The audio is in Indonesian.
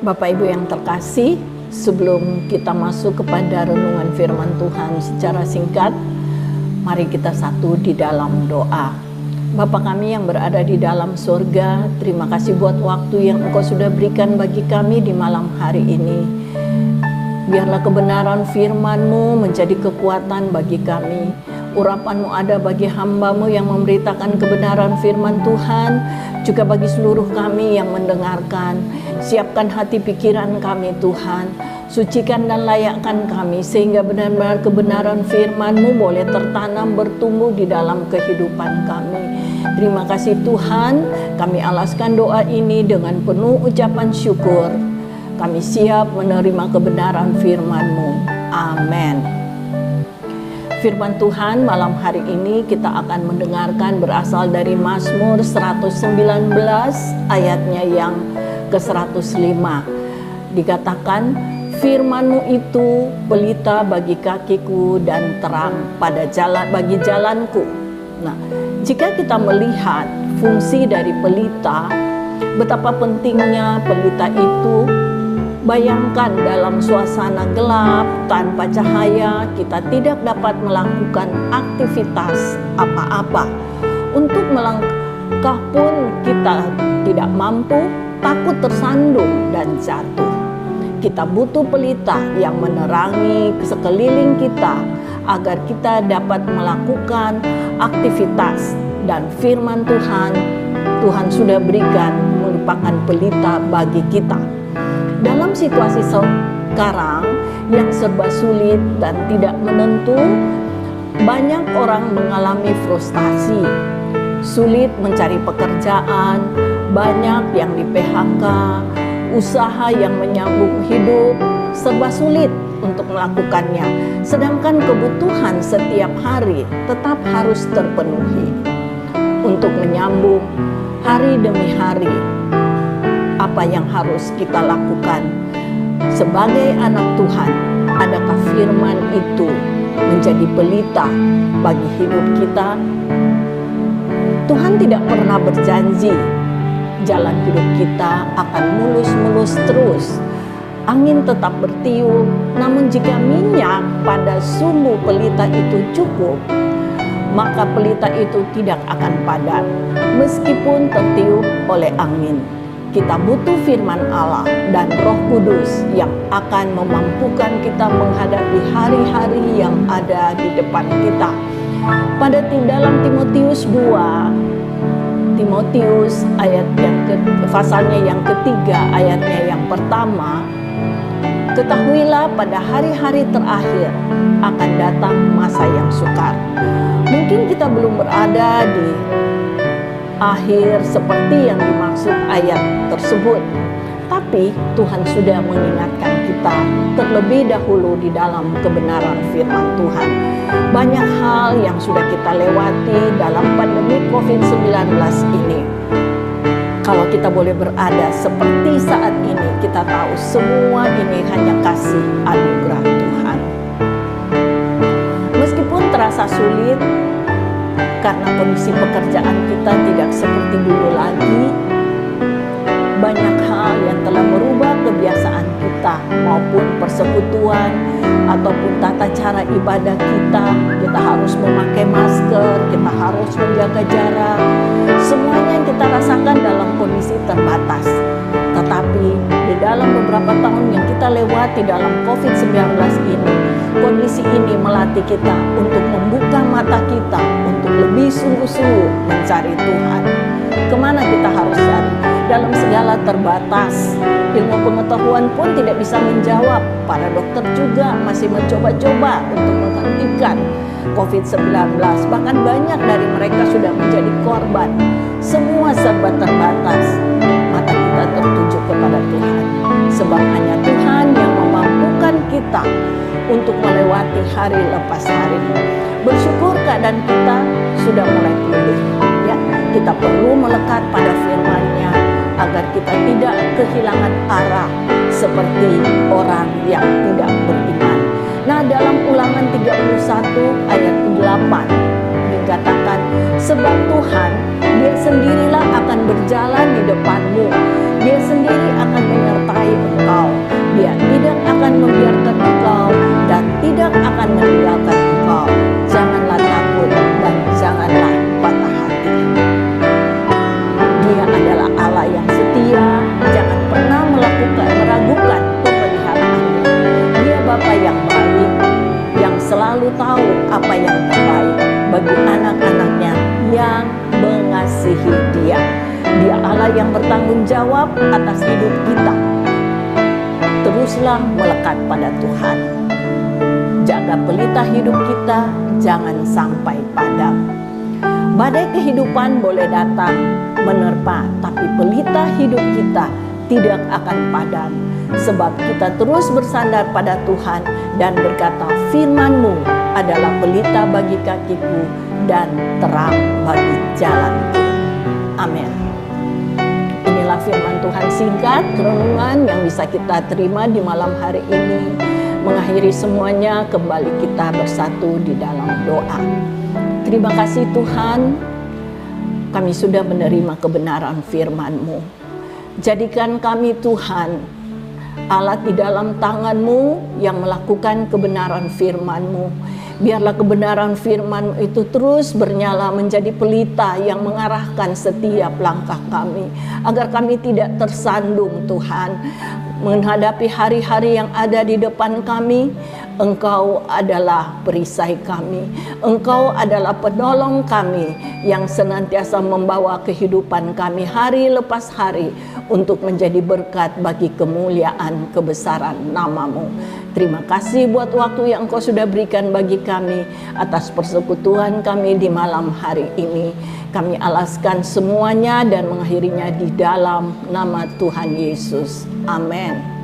Bapak Ibu yang terkasih, sebelum kita masuk kepada renungan firman Tuhan secara singkat, mari kita satu di dalam doa. Bapa kami yang berada di dalam surga, terima kasih buat waktu yang Engkau sudah berikan bagi kami di malam hari ini. Biarlah kebenaran firman-Mu menjadi kekuatan bagi kami. Urapan-Mu ada bagi hamba-Mu yang memberitakan kebenaran firman Tuhan, juga bagi seluruh kami yang mendengarkan. Siapkan hati pikiran kami Tuhan, sucikan dan layakkan kami, sehingga benar-benar kebenaran firman-Mu boleh tertanam bertumbuh di dalam kehidupan kami. Terima kasih Tuhan, kami alaskan doa ini dengan penuh ucapan syukur. Kami siap menerima kebenaran firman-Mu. Amin. Firman Tuhan malam hari ini kita akan mendengarkan berasal dari Mazmur 119 ayatnya yang ke-105. Dikatakan, firman-Mu itu pelita bagi kakiku dan terang pada jalan bagi jalanku. Nah, jika kita melihat fungsi dari pelita, betapa pentingnya pelita itu. Bayangkan dalam suasana gelap, tanpa cahaya, kita tidak dapat melakukan aktivitas apa-apa. Untuk melangkah pun kita tidak mampu, takut tersandung dan jatuh. Kita butuh pelita yang menerangi sekeliling kita agar kita dapat melakukan aktivitas, dan firman Tuhan sudah berikan merupakan pelita bagi kita. Dalam situasi sekarang yang serba sulit dan tidak menentu, banyak orang mengalami frustasi, sulit mencari pekerjaan, banyak yang di PHK, usaha yang menyambung hidup serba sulit untuk melakukannya, sedangkan kebutuhan setiap hari tetap harus terpenuhi. Untuk menyambung hari demi hari, apa yang harus kita lakukan sebagai anak Tuhan? Adakah firman itu menjadi pelita bagi hidup kita? Tuhan tidak pernah berjanji jalan hidup kita akan mulus-mulus terus. Angin tetap bertiup, namun jika minyak pada sumbu pelita itu cukup, maka pelita itu tidak akan padat meskipun tertiup oleh angin. Kita butuh firman Allah dan Roh Kudus yang akan memampukan kita menghadapi hari-hari yang ada di depan kita. Pada dalam Timotius 2, Timotius pasalnya yang ketiga, ayatnya yang pertama, ketahuilah pada hari-hari terakhir akan datang masa yang sukar. Mungkin kita belum berada di akhir seperti yang dimaksud ayat tersebut, tapi Tuhan sudah mengingatkan kita terlebih dahulu di dalam kebenaran firman Tuhan. Banyak hal yang sudah kita lewati dalam pandemi COVID-19 ini. Kalau kita boleh berada seperti saat ini, kita tahu semua ini hanya kasih anugerah Tuhan. Meskipun terasa sulit, karena kondisi pekerjaan kita tidak seperti dulu lagi, banyak hal yang telah merubah kebiasaan kita maupun persekutuan ataupun tata cara ibadah kita. Kita harus memakai masker, kita harus menjaga jarak. Semuanya yang kita rasakan dalam kondisi terbatas. Tetapi di dalam beberapa tahun yang kita lewati dalam COVID-19 ini, kondisi ini melatih kita untuk membuka mata kita untuk lebih sungguh-sungguh mencari Tuhan. Kemana kita harus cari? Dalam segala terbatas, ilmu pengetahuan pun tidak bisa menjawab. Para dokter juga masih mencoba-coba untuk menghentikan COVID-19. Bahkan banyak dari mereka sudah menjadi korban. Semua serba terbatas. Mata kita tertuju kepada Tuhan. Sebab hanya Tuhan yang memampukan kita untuk melewati hari lepas hari. Bersyukur keadaan kita sudah mulai pulih. Ya, kita perlu melekat pada firman-Nya agar kita tidak kehilangan arah seperti orang yang tidak beriman. Nah, dalam Ulangan 31 ayat 8 dikatakan, sebab Tuhan, Dia sendirilah akan berjalan di depanmu, Dia sendiri akan menyertai engkau. membiarkan engkau dan tidak akan meninggalkan engkau. Janganlah takut dan janganlah patah hati. Dia adalah Allah yang setia, jangan pernah meragukan pemeliharaannya. Dia Bapa yang baik, yang selalu tahu apa yang terbaik bagi anak-anaknya yang mengasihi Dia. Dia Allah yang bertanggung jawab atas hidup kita. Teruslah melekat pada Tuhan. Jaga pelita hidup kita, jangan sampai padam. Badai kehidupan boleh datang menerpa, tapi pelita hidup kita tidak akan padam. Sebab kita terus bersandar pada Tuhan dan berkata, firman-Mu adalah pelita bagi kakiku dan terang bagi jalanku. Amin. Inilah firman Tuhan singkat, renungan yang bisa kita terima di malam hari ini. Mengakhiri semuanya, kembali kita bersatu di dalam doa. Terima kasih Tuhan, kami sudah menerima kebenaran firman-Mu. Jadikan kami Tuhan, alat di dalam tangan-Mu yang melakukan kebenaran firman-Mu. Biarlah kebenaran firman itu terus bernyala menjadi pelita yang mengarahkan setiap langkah kami, agar kami tidak tersandung Tuhan. Menghadapi hari-hari yang ada di depan kami, Engkau adalah perisai kami. Engkau adalah penolong kami yang senantiasa membawa kehidupan kami hari lepas hari untuk menjadi berkat bagi kemuliaan kebesaran nama-Mu. Terima kasih buat waktu yang Engkau sudah berikan bagi kami atas persekutuan kami di malam hari ini. Kami alaskan semuanya dan mengakhirinya di dalam nama Tuhan Yesus. Amin.